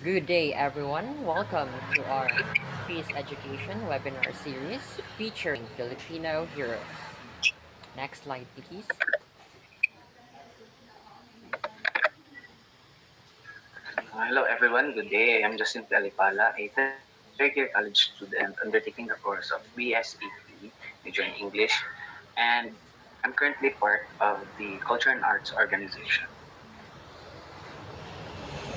Good day, everyone. Welcome to our Peace Education webinar series featuring Filipino heroes. Next slide, please. Hello everyone, good day. I'm Justine Alipala, a third-year college student undertaking the course of BSEP, major in English, and I'm currently part of the Culture and Arts Organization.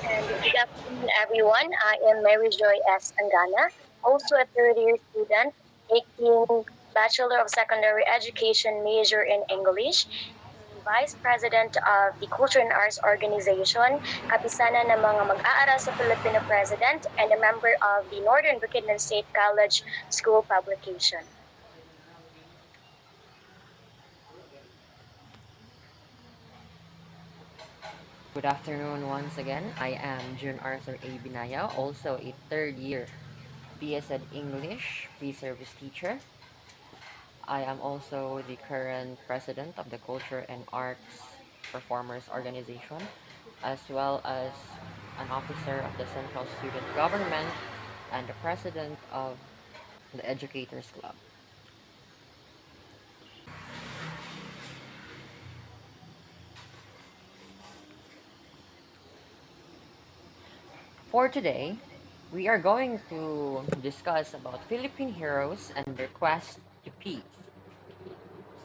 And good afternoon, everyone. I am Mary Joy S. Anggana, also a third-year student taking Bachelor of Secondary Education major in English, Vice President of the Culture and Arts Organization, kapisanan ng mga mag-aaral sa Filipino President, and a member of the Northern Bukidnon State College School Publication. Good afternoon once again. I am June Arthur A. Binayao, also a third year BSED English pre-service teacher. I am also the current president of the Culture and Arts Performers Organization, as well as an officer of the Central Student Government and the president of the Educators Club. For today, we are going to discuss about Philippine heroes and their quest to peace.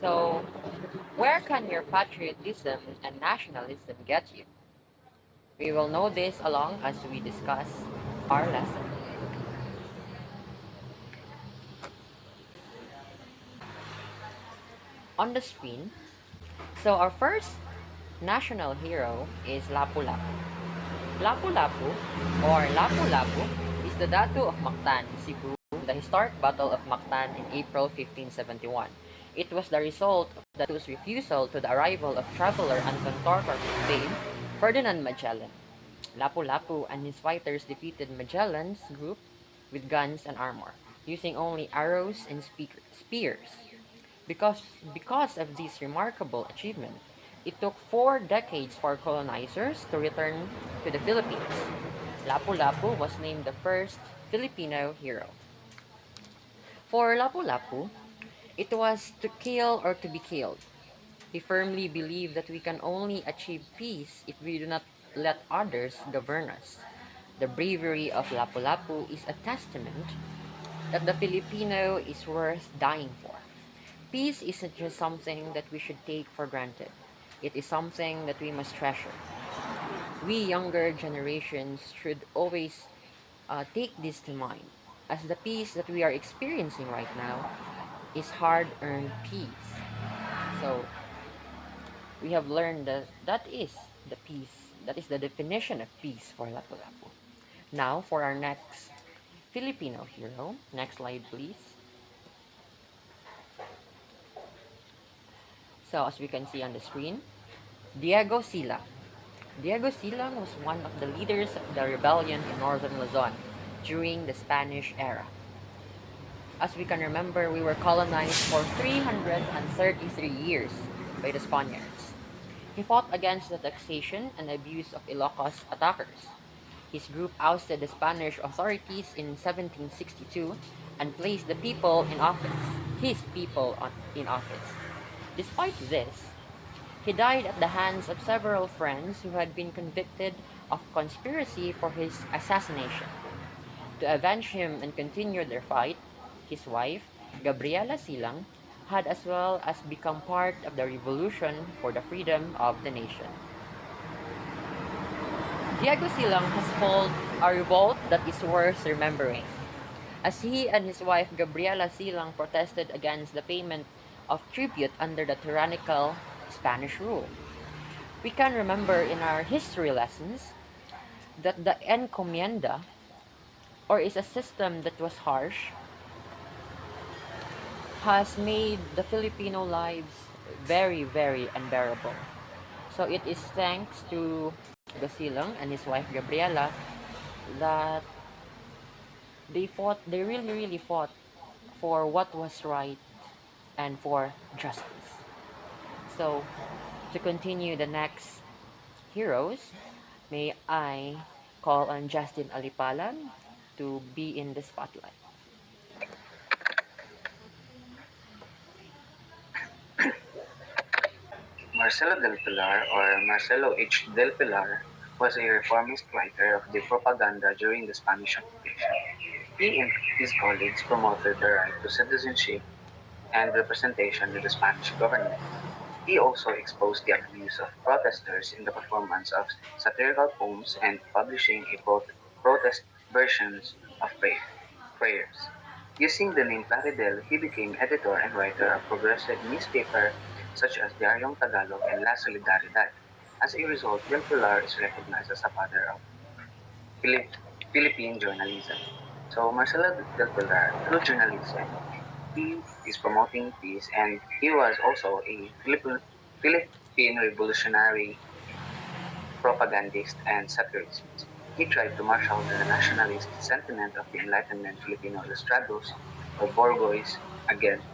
So, where can your patriotism and nationalism get you? We will know this along as we discuss our lesson. On the screen, so our first national hero is Lapu-Lapu. Lapu-Lapu or Lapu-Lapu is the Datu of Mactan, Cebu, the historic Battle of Mactan in April 1571. It was the result of the Datu's refusal to the arrival of traveler and contortor from Spain, Ferdinand Magellan. Lapu-Lapu and his fighters defeated Magellan's group with guns and armor, using only arrows and spears. Because, because of this remarkable achievement, it took 4 decades for colonizers to return to the Philippines. Lapu-Lapu was named the first Filipino hero. For Lapu-Lapu, it was to kill or to be killed. He firmly believed that we can only achieve peace if we do not let others govern us. The bravery of Lapu-Lapu is a testament that the Filipino is worth dying for. Peace isn't just something that we should take for granted. It is something that we must treasure. We younger generations should always take this to mind, as the peace that we are experiencing right now is hard-earned peace. So we have learned that that is the peace, that is the definition of peace for Lapu-Lapu. Now for our next Filipino hero. Next slide, please. So as we can see on the screen, Diego Silang. Diego Silang was one of the leaders of the rebellion in northern Luzon during the Spanish era. As we can remember, we were colonized for 333 years by the Spaniards. He fought against the taxation and abuse of Ilocos attackers. His group ousted the Spanish authorities in 1762 and placed the people in office, in office. Despite this, he died at the hands of several friends who had been convicted of conspiracy for his assassination. To avenge him and continue their fight, his wife, Gabriela Silang, had as well as become part of the revolution for the freedom of the nation. Diego Silang has called a revolt that is worth remembering, as he and his wife Gabriela Silang protested against the payment of tribute under the tyrannical Spanish rule. We can remember in our history lessons that the encomienda, or is a system that was harsh, has made the Filipino lives very, very unbearable. So it is thanks to Gasilang and his wife Gabriela that they really, really fought for what was right and for justice. So to continue the next heroes, may I call on Justine Alipala to be in the spotlight. Marcelo del Pilar, or Marcelo H. del Pilar, was a reformist writer of the propaganda during the Spanish occupation. He and his colleagues promoted the right to citizenship and representation in the Spanish government. He also exposed the abuse of protesters in the performance of satirical poems and publishing a protest versions of prayers. Using the name Plaridel, he became editor and writer of progressive newspaper such as Diaryong Tagalog and La Solidaridad. As a result, Del Pilar is recognized as a father of Philip, Philippine journalism. So Marcelo Del Pilar, through journalism, he is promoting peace, and he was also a Philippine revolutionary propagandist and satirist. He tried to marshal the nationalist sentiment of the Enlightenment Filipino ilustrados or Borgoys against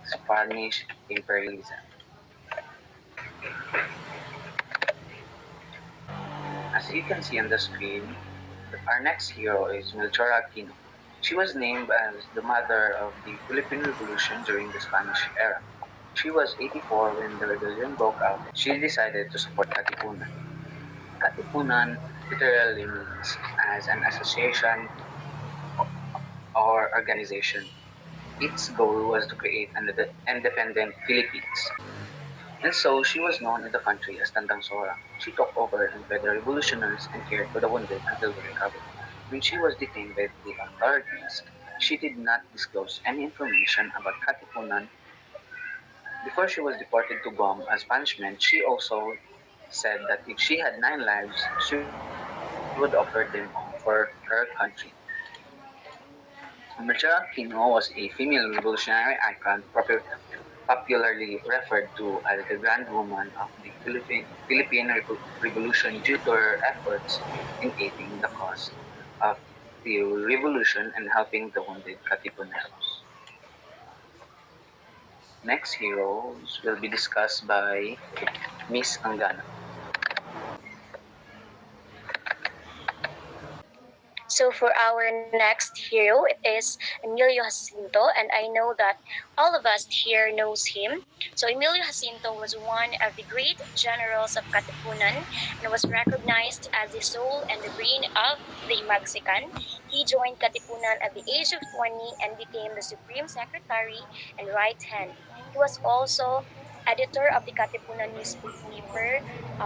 Spanish imperialism. As you can see on the screen, our next hero is Melchora Aquino. She was named as the mother of the Philippine Revolution during the Spanish era. She was 84 when the rebellion broke out. She decided to support Katipunan. Katipunan literally means as an association or organization. Its goal was to create an independent Philippines. And so she was known in the country as Tandang Sora. She took over and fed the revolutionaries and cared for the wounded until they recovered. When she was detained by the authorities, she did not disclose any information about Katipunan. Before she was deported to Guam as punishment, she also said that if she had 9 lives, she would offer them all for her country. Mircea Aquino was a female revolutionary icon popularly referred to as the Grand Woman of the Philippine Revolution due to her efforts in aiding the cause of the revolution and helping the wounded Katipuneros. Next heroes will be discussed by Miss Anggana. So for our next hero, it is Emilio Jacinto, and I know that all of us here knows him. So Emilio Jacinto was one of the great generals of Katipunan and was recognized as the soul and the brain of the Magsikan. He joined Katipunan at the age of 20 and became the Supreme Secretary and right hand. He was also editor of the Katipunan newspaper,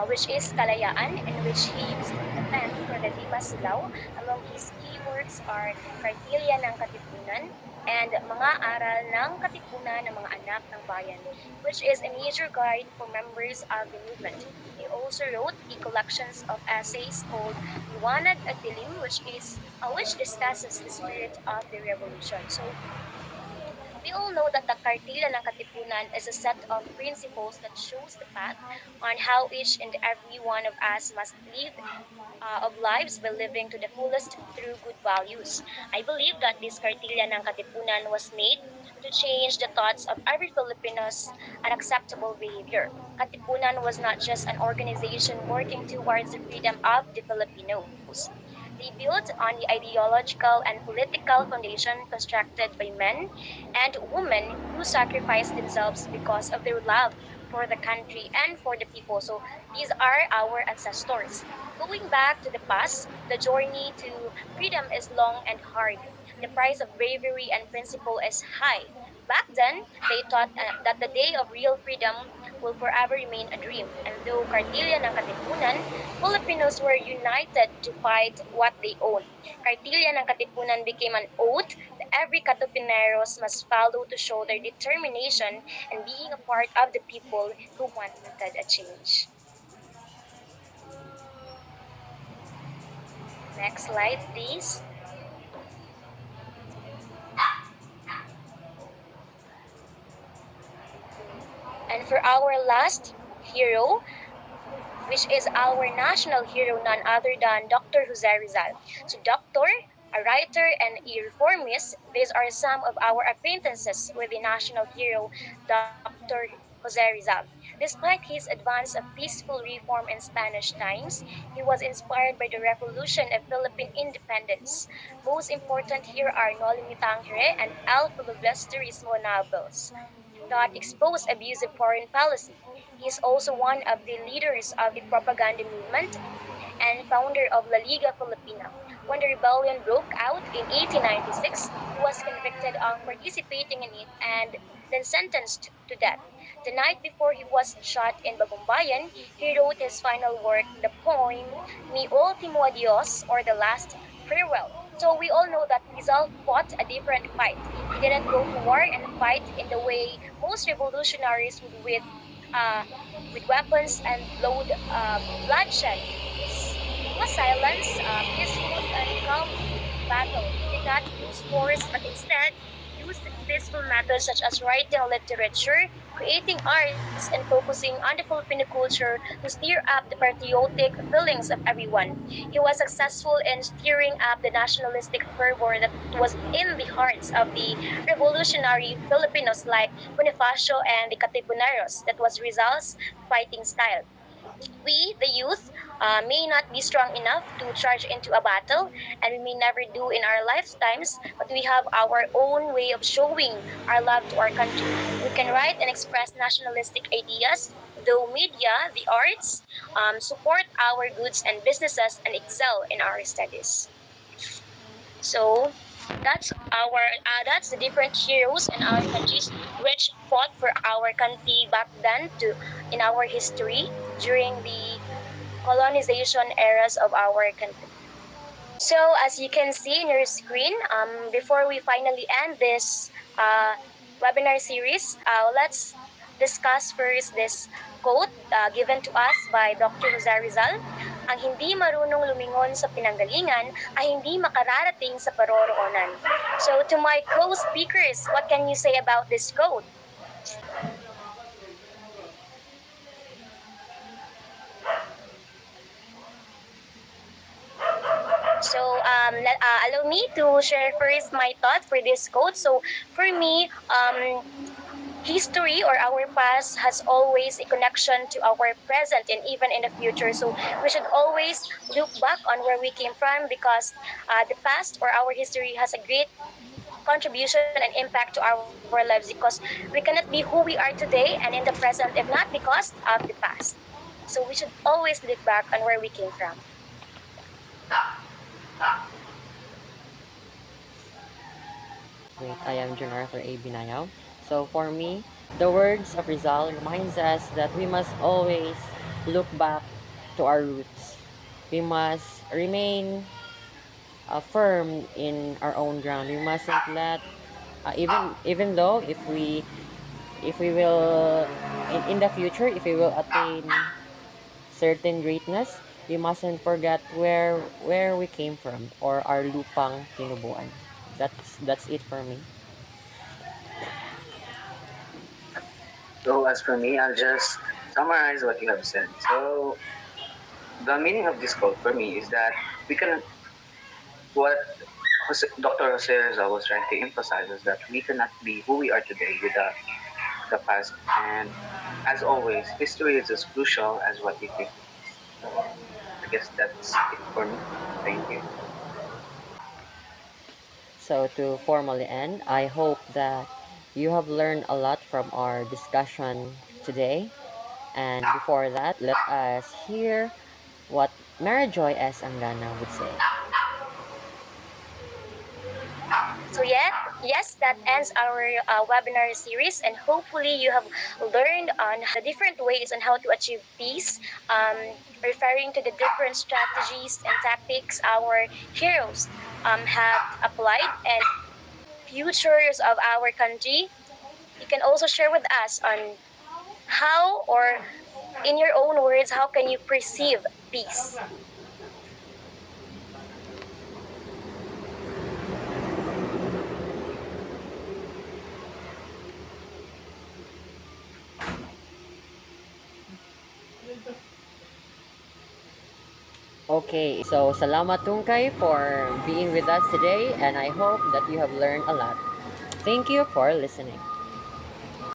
which is Kalayaan, in which he used to defend for the Dimas Silaw. Among his key works are Kartilya ng Katipunan and Mga Aral ng Katipunan ng Mga Anak ng Bayan, which is a major guide for members of the movement. He also wrote a collection of essays called Liwanag at Dilim, which discusses the spirit of the revolution. So we all know that the Kartila ng Katipunan is a set of principles that shows the path on how each and every one of us must live of lives by living to the fullest through good values. I believe that this Kartilya ng Katipunan was made to change the thoughts of every Filipino's unacceptable behavior. Katipunan was not just an organization working towards the freedom of the Filipinos. They built on the ideological and political foundation constructed by men and women who sacrificed themselves because of their love for the country and for the people. So these are our ancestors. Going back to the past, the journey to freedom is long and hard. The price of bravery and principle is high. Back then, they thought that the day of real freedom will forever remain a dream. And though Kartilya ng Katipunan, Filipinos were united to fight what they own. Kartilya ng Katipunan became an oath that every Katipuneros must follow to show their determination and being a part of the people who wanted a change. Next slide, please. And for our last hero, which is our national hero, none other than Dr. Jose Rizal. So, Doctor, a writer, and a reformist, these are some of our acquaintances with the national hero, Dr. Jose Rizal. Despite his advance of peaceful reform in Spanish times, he was inspired by the revolution of Philippine independence. Most important here are No Limitangere and El Filibusterismo novels that expose abusive foreign policy. He is also one of the leaders of the propaganda movement and founder of La Liga Filipina. When the rebellion broke out in 1896, he was convicted of participating in it and then sentenced to death. The night before he was shot in Bagumbayan, he wrote his final work, the poem Mi Ultimo Adios, or The Last Farewell. So we all know that Rizal fought a different fight. He didn't go to war and fight in the way most revolutionaries would with weapons and bloodshed. It was silence, peaceful and calm battle. He did not use force, but instead used peaceful methods such as writing literature, creating arts, and focusing on the Filipino culture to stir up the patriotic feelings of everyone. He was successful in stirring up the nationalistic fervor that was in the hearts of the revolutionary Filipinos like Bonifacio and the Katipuneros. That was Rizal's fighting style. We, the youth, may not be strong enough to charge into a battle, and we may never do in our lifetimes, but we have our own way of showing our love to our country. We can write and express nationalistic ideas, though media, the arts, support our goods and businesses and excel in our studies. So that's the different heroes in our countries which fought for our country back then to in our history during the colonization eras of our country. So as you can see in your screen, before we finally end this webinar series, let's discuss first this quote given to us by Dr. Jose Rizal. Ang hindi marunong lumingon sa pinanggalingan ay hindi makararating sa paroroonan. So to my co-speakers, what can you say about this quote? So allow me to share first my thought for this quote. So for me, history or our past has always a connection to our present and even in the future. So we should always look back on where we came from because the past or our history has a great contribution and impact to our lives because we cannot be who we are today and in the present if not because of the past. So we should always look back on where we came from. Wait, I am Jun Arthur A. Binayao. So for me, the words of Rizal reminds us that we must always look back to our roots. We must remain firm in our own ground. We mustn't let even though if we will in the future if we will attain certain greatness, we mustn't forget where we came from or our lupang tinubuan. That's it for me. So as for me, I'll just summarize what you have said. So the meaning of this quote for me is that we can what Dr. Jose Rizal was trying to emphasize is that we cannot be who we are today without the past. And as always, history is as crucial as what we think it is. So I guess that's it for me. Thank you. So to formally end, I hope that you have learned a lot from our discussion today. And before that, let us hear what Mary Joy S. Anggana would say. So yes, that ends our webinar series, and hopefully you have learned on the different ways on how to achieve peace, referring to the different strategies and tactics our heroes have applied and futures of our country. You can also share with us on how, or in your own words, how can you perceive peace? Okay, so salamat Tungkay for being with us today, and I hope that you have learned a lot. Thank you for listening.